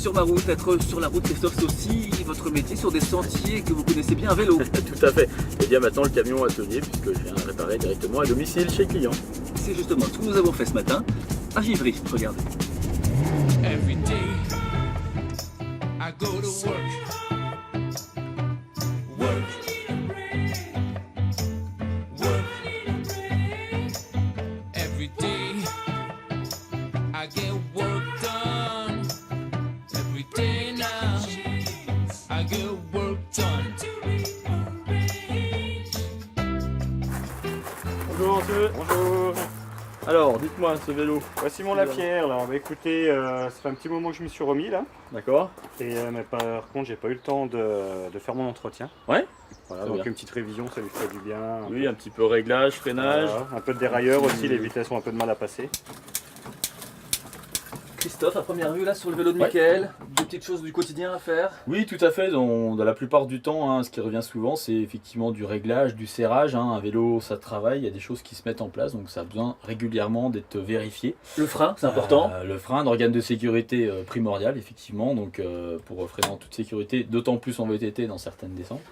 sur ma route. Être sur la route, Christophe, c'est aussi votre métier sur des sentiers que vous connaissez bien à vélo. Tout à fait. Et bien maintenant le camion atelier puisque je viens réparer directement à domicile chez le client. C'est justement ce que nous avons fait ce matin à Givry. Regardez. Every day I go to work. Work. Work. Every day I get work done. Every day now I get work done. Bonjour monsieur. Bonjour. Alors dites-moi ce vélo. Voici mon Lapierre là. Bah, écoutez, ça fait un petit moment que je me suis remis là. D'accord. Et mais par contre j'ai pas eu le temps de faire mon entretien. Ouais. Voilà, Très donc bien. une petite révision, ça lui fait du bien. Oui, un petit peu réglage, freinage. Voilà, un peu de dérailleur aussi, les vitesses ont un peu de mal à passer. Christophe, à première vue, là, sur le vélo de Ouais. Mickaël, des petites choses du quotidien à faire. Oui, tout à fait. Dans la plupart du temps, hein, ce qui revient souvent, c'est effectivement du réglage, du serrage. Hein. Un vélo, ça travaille, il y a des choses qui se mettent en place, donc ça a besoin régulièrement d'être vérifié. Le frein, c'est important. Le frein, un organe de sécurité primordial, effectivement, donc pour freiner en toute sécurité, d'autant plus en VTT dans certaines descentes.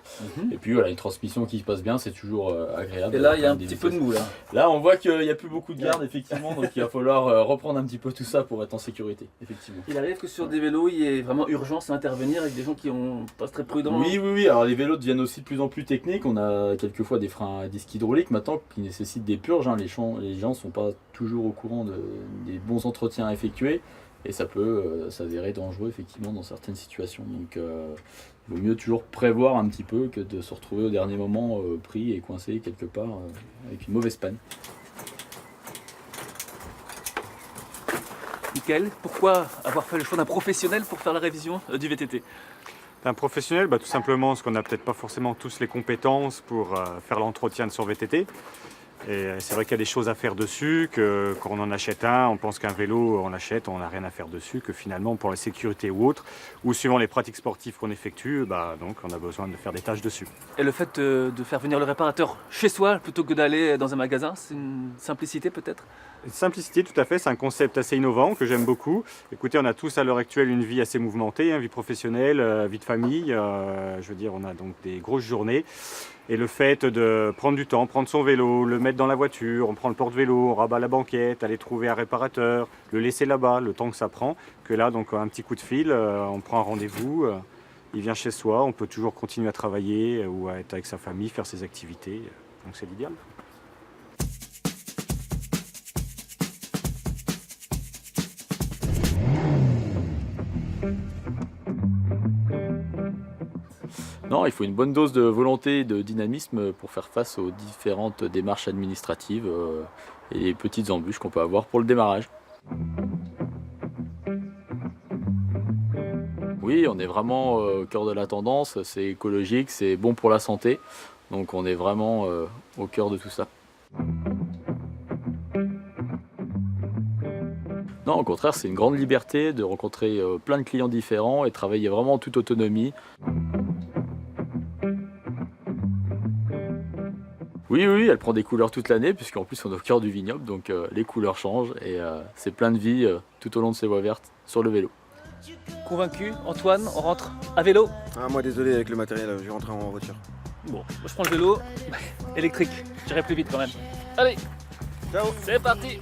Et puis voilà, une transmission qui se passe bien, c'est toujours agréable. Et là, il y a un Des petit peu de vitesses. mou, là. Là, on voit qu'il n'y a plus beaucoup de garde, effectivement, donc il va falloir reprendre un petit peu tout ça pour être en sécurité, effectivement. Il arrive que sur des vélos, il y ait vraiment urgence à intervenir avec des gens qui ont pas très prudents. Oui. Alors les vélos deviennent aussi de plus en plus techniques. On a quelquefois des freins à disque hydraulique maintenant qui nécessitent des purges. Hein. Les gens ne sont pas toujours au courant des bons entretiens à effectuer. Et ça peut s'avérer dangereux, effectivement, dans certaines situations. Donc il vaut mieux toujours prévoir un petit peu que de se retrouver au dernier moment pris et coincé quelque part avec une mauvaise panne. Mickaël, pourquoi avoir fait le choix d'un professionnel pour faire la révision du VTT? Un professionnel, tout simplement parce qu'on n'a peut-être pas forcément tous les compétences pour faire l'entretien de son VTT. Et c'est vrai qu'il y a des choses à faire dessus, que quand on en achète un, on pense qu'un vélo, on l'achète, on n'a rien à faire dessus, que finalement pour la sécurité ou autre, ou suivant les pratiques sportives qu'on effectue, donc on a besoin de faire des tâches dessus. Et le fait de faire venir le réparateur chez soi plutôt que d'aller dans un magasin, c'est une simplicité peut-être? Simplicité, tout à fait, c'est un concept assez innovant que j'aime beaucoup. Écoutez, on a tous à l'heure actuelle une vie assez mouvementée, vie professionnelle, vie de famille. Je veux dire, on a donc des grosses journées. Et le fait de prendre du temps, prendre son vélo, le mettre dans la voiture, on prend le porte-vélo, on rabat la banquette, aller trouver un réparateur, le laisser là-bas, le temps que ça prend, que là, donc un petit coup de fil, on prend un rendez-vous, il vient chez soi, on peut toujours continuer à travailler ou à être avec sa famille, faire ses activités. Donc c'est l'idéal. Non, il faut une bonne dose de volonté et de dynamisme pour faire face aux différentes démarches administratives et les petites embûches qu'on peut avoir pour le démarrage. Oui, on est vraiment au cœur de la tendance, c'est écologique, c'est bon pour la santé, donc on est vraiment au cœur de tout ça. Non, au contraire, c'est une grande liberté de rencontrer plein de clients différents et travailler vraiment en toute autonomie. Oui, elle prend des couleurs toute l'année, puisqu'en plus on est au cœur du vignoble, donc les couleurs changent et c'est plein de vie tout au long de ces voies vertes sur le vélo. Convaincu, Antoine, on rentre à vélo? Ah, moi désolé avec le matériel, je vais rentrer en voiture. Bon, moi je prends le vélo électrique, j'irai plus vite quand même. Allez, Ciao. c'est parti!